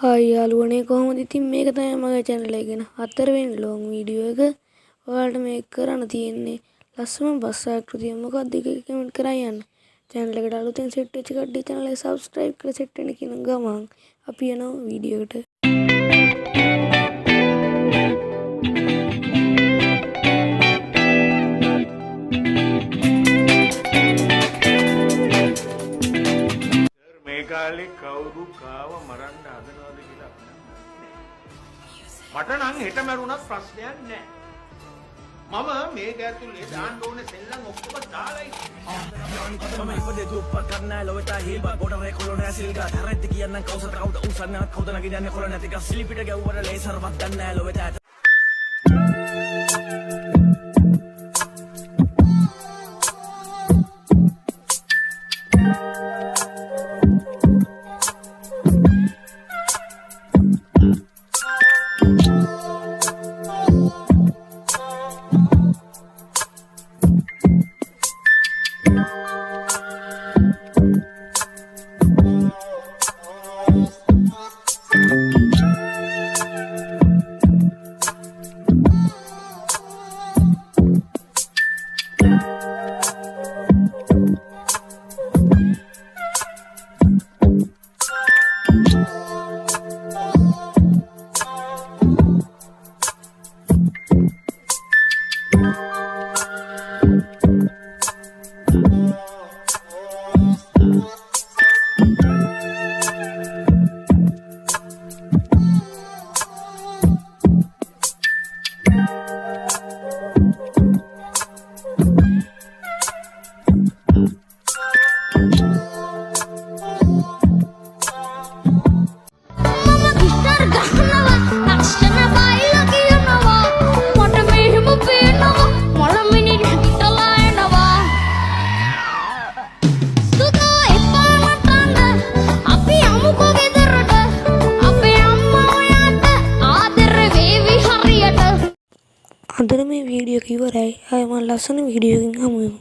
Hi යාළුවනේ කොහොමද? ඉතින් මේක තමයි මගේ channel එක ගැන 4 වෙනි long video එක. ඔයාලට මේක කරන්න තියෙන්නේ ලස්සම බස් ආකෘතිය මොකක්ද කියලා කමෙන්ට් කරලා යන්න. channel එකට අලුතෙන් set වෙච්ච කට්ටිය channel එක subscribe කරලා set වෙන්න කියන ගමන් අපි යනවා video එකට. කාලේ කවුරු කාව මරන්න හදනවද කියලා මට නම් හෙට මරුණත් ප්‍රශ්නයක් නැහැ. මම මේක ඇතුලේ දාන්න ඕනේ සෙල්ලම් ඔක්කොම දාලා ඉන්නේ. මම ඉපදේ දුප්පත් කරන්නයි ලොවෙතා හීබා ගොඩරේ කොළොනේ සිල්ගා තරෙද්ද කියන්නම් කවුසත් කවුද උසන්නවත් කවුද නගින්නේ කොළ නැති ගස් සිලිපිට ගැව්වට ලේසර්වත් දන්නේ ලොවෙතා අදට මේ වීඩියෝ එක ඉවරයි. ආයෙ මම ලස්සන වීඩියෝ එකකින් හමු වෙමු.